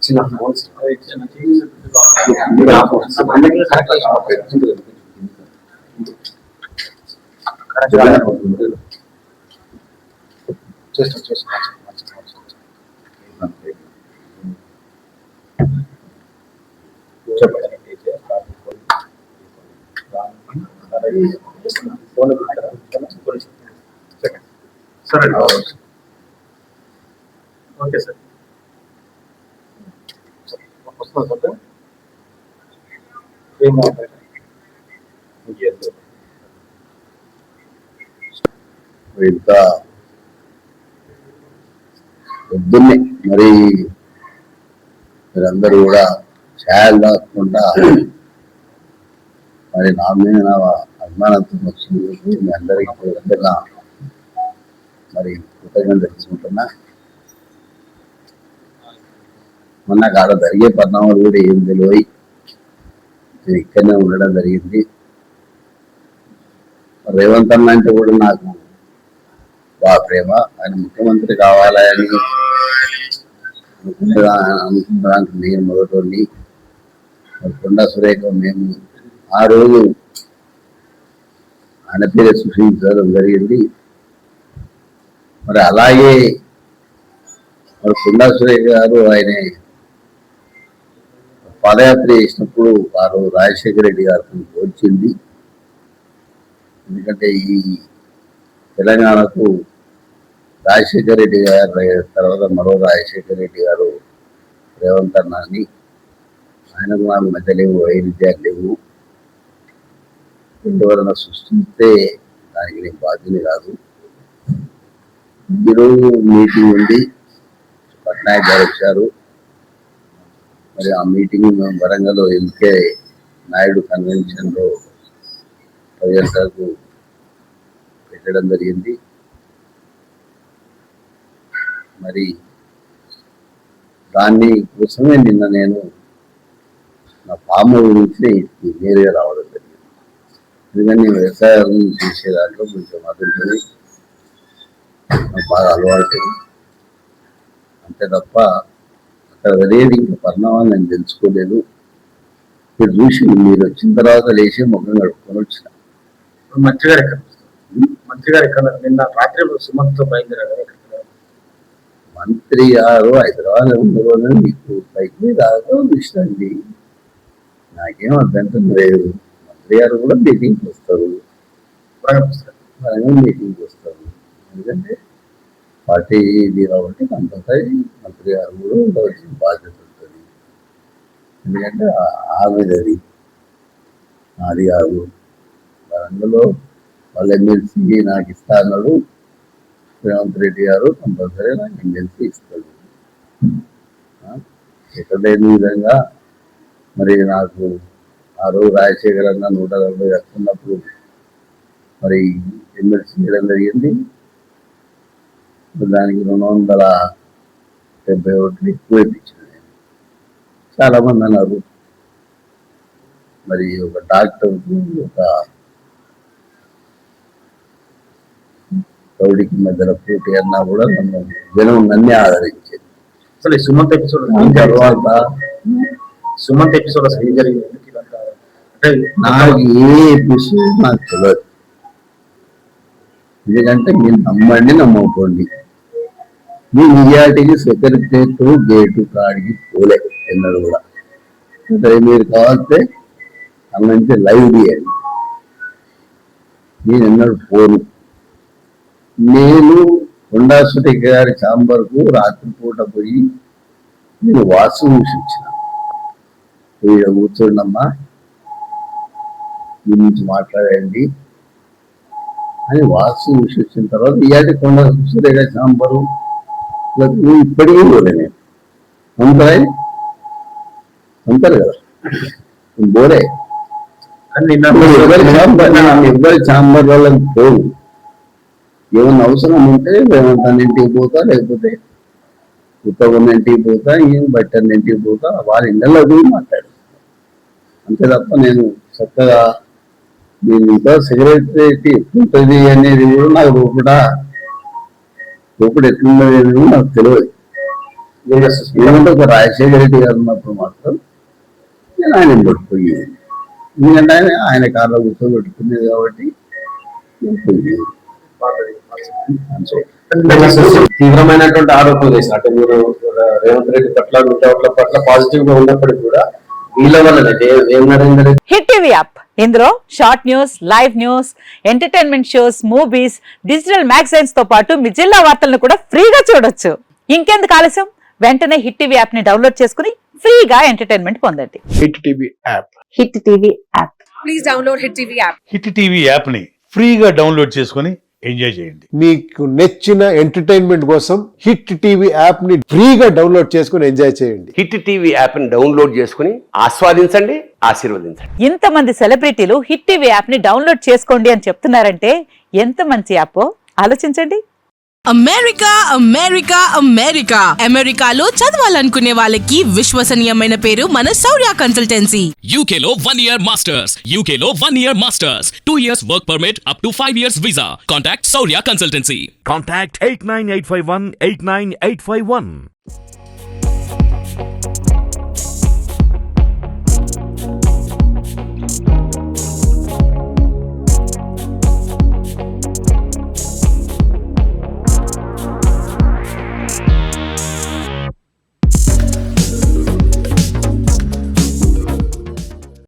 చిన్న ఫోన్స్ సరే okay sir వస్తుంది ఇంత పొద్దున్నే మరి మీరందరూ కూడా ఛాయలు దాక్కుండా మరి నా మీద అభిమానంతో వచ్చింది మీ అందరికీ అందరిగా మరి కృతజ్ఞత తెలుసుకుంటున్నా. మొన్న కాడ జరిగే పరిణామాలు కూడా ఏం తెలియదు, నేను ఇక్కడనే ఉండడం జరిగింది. రేవంత్ అన్న అంటే కూడా నాకు బాగా ప్రేమ. ఆయన ముఖ్యమంత్రి కావాలని అనుకున్నదానికి నేను మొదటి కొండా సురేఖ మేము ఆ రోజు ఆయన పేరు సృష్టించడం జరిగింది. మరి అలాగే మరి కొండా సురేఖ గారు ఆయన పాదయాత్ర చేసినప్పుడు వారు రాజశేఖర రెడ్డి గారిని వచ్చింది. ఎందుకంటే ఈ తెలంగాణకు రాజశేఖర రెడ్డి గారు తర్వాత మరో రాజశేఖర రెడ్డి గారు రేవంత్ అన్న అని ఆయనకు నాకు మధ్య లేవు, వైరుధ్యాలు లేవు. ఎవరైనా సృష్టిస్తే దానికి నేను బాధ్యత కాదు. ఈరోజు మీటింగ్ ఉంది, పట్నాయక్ గారు వచ్చారు. మరి ఆ మీటింగ్ మేము వరంగల్ ఎంకే నాయుడు కన్వెన్షన్లో ప్రజలకు పెట్టడం జరిగింది. మరి దాన్ని కోసమే నిన్న నేను నా పాము గురించి నేరుగా రావడం జరిగింది. ఎందుకంటే నేను వ్యవసాయం చేసే దాంట్లో కొంచెం అదుంటుంది, నాకు బాగా అలవాటు. అంతే తప్ప అక్కడ జరిగేది ఇంకా పరిణామాలు నేను తెలుసుకోలేదు. మీరు చూసి మీరు వచ్చిన తర్వాత లేచి ముఖం కడుక్కొని వచ్చిన. మంత్రి గారు ఎక్కడ నిన్న రాత్రి సుమంత్తో బయలుదేరారు. మంత్రి గారు హైదరాబాద్ ఉండరు, మీకు పైకి రావడం ఇష్టం. నాకేం అభ్యంతరం లేదు. మంత్రి గారు కూడా మీటింగ్కి వస్తారు, మీటింగ్కి వస్తారు. ఎందుకంటే పార్టీ ఇది కాబట్టి కంపల్సరీ మంత్రి గారు కూడా ఉండవలసిన బాధ్యత ఉంటుంది. ఎందుకంటే ఆమెది నాది కాదు. వరంగల్లో వాళ్ళ ఎమ్మెల్సీ నాకు ఇస్తా అన్నాడు రేవంత్ రెడ్డి గారు, కంపల్సరీ నాకు ఎమ్మెల్సీ ఇస్తాడు. ఎక్కడ లేని విధంగా మరి నాకు ఆ రోజు రాజశేఖర అన్న 140 వస్తున్నప్పుడు మరి ఎమ్మెల్సీ చేయడం జరిగింది. దానికి 270 ఓట్లు ఎక్కువ ఇప్పించాను. చాలా మంది అన్నారు మరి ఒక డాక్టర్కు ఒక గౌడికి మధ్యలో పోటీ అన్నా కూడా జనం నన్నే ఆదరించేది. అసలు ఈ సుమంత్ ఎపిసోడ్ తర్వాత అసలు ఏం జరిగింది? నాకు ఏ ఎపిసోడ్ నాకు తెలియదు. ఎందుకంటే మీరు నమ్మండి నమ్మకండి, మీ నిజాటికి సెక్రటరేట్ గేటు కాడికి పోలే ఎన్నడు కూడా. మీరు కావాలంటే అన్నంటే లైవ్ తీయండి, నేను ఎన్నడు పోను. నేను కొండా సురేఖ గారి ఛాంబర్కు రాత్రిపూట పోయి నేను వాసు చూసిన, కూర్చోండమ్మా మీ నుంచి మాట్లాడండి అని వాసు చూసి వచ్చిన తర్వాత ఇయాటి కొండా సురేఖ ఛాంబరు ఇప్పటికీ పోలే. నేను అంటారు కదా బోరే ఎవరి ఛాంబర్ వాళ్ళకి పోవు. ఏమన్నా అవసరం ఉంటే రేవంత్ ఇంటికి పోతా, లేకపోతే ఉత్తగం ఇంటికి పోతా, ఏం బట్టన్ ఇంటికి పోతా, వాళ్ళ ఇళ్ళలో పోయి మాట్లాడు. అంతే తప్ప నేను చక్కగా నేను ఇంకా సెక్రటరీ ఎట్లుంటుంది అనేది కూడా నాకు రూపుడు ఎట్లుండదు అనేది నాకు తెలియదు. ఎందుకంటే ఒక రాజశేఖర రెడ్డి గారు ఉన్నప్పుడు మాత్రం నేను ఆయన పట్టుకుపోయి, ఎందుకంటే ఆయన కార్లో కూర్చోబెట్టుకునేది కాబట్టి నేను పోయి. తీవ్రమైనటువంటి ఆరోపణలు చేసిన అంటే మీరు రేవంత్ రెడ్డి పట్ల మిగతా పట్ల పాజిటివ్ గా ఉన్నప్పటికీ కూడా వీళ్ళ వల్లనే Narender Reddy. Hit TV app ఇందులో short news, live news, entertainment shows, movies, digital magazines తో పాటు మీ జిల్లా వార్తలను కూడా ఫ్రీగా చూడొచ్చు. ఇంకెందుకు ఆలస్యం, వెంటనే హిట్ టీవీ యాప్ ని డౌన్లోడ్ చేసుకుని ఫ్రీగా ఎంటర్టైన్మెంట్ పొందండి. Hit TV app. Hit TV app. Please download Hit TV app. Hit TV యాప్ని ఫ్రీగా డౌన్లోడ్ చేసుకొని ఎంజాయ్ చేయండి. మీకు నచ్చిన ఎంటర్టైన్మెంట్ కోసం హిట్ టీవీ యాప్ ని ఫ్రీగా డౌన్లోడ్ చేసుకుని ఎంజాయ్ చేయండి. హిట్ టీవీ యాప్ ని డౌన్లోడ్ చేసుకుని ఆస్వాదించండి, ఆశీర్వదించండి. ఇంతమంది సెలబ్రిటీలు హిట్ టీవీ యాప్ ని డౌన్లోడ్ చేసుకోండి అని చెప్తున్నారంటే ఎంత మంచి యాప్ ఆలోచించండి. అమెరికా అమెరికా అమెరికా అమెరికాలో చదవాలనుకునే వాళ్ళకి విశ్వసనీయమైన పేరు మన శౌర్య కన్సల్టెన్సీ. UK లో 1 year masters. UK లో 1 year masters. 2 years work permit up to 5 years visa. Contact Saurya Consultancy. Contact 89851 89851.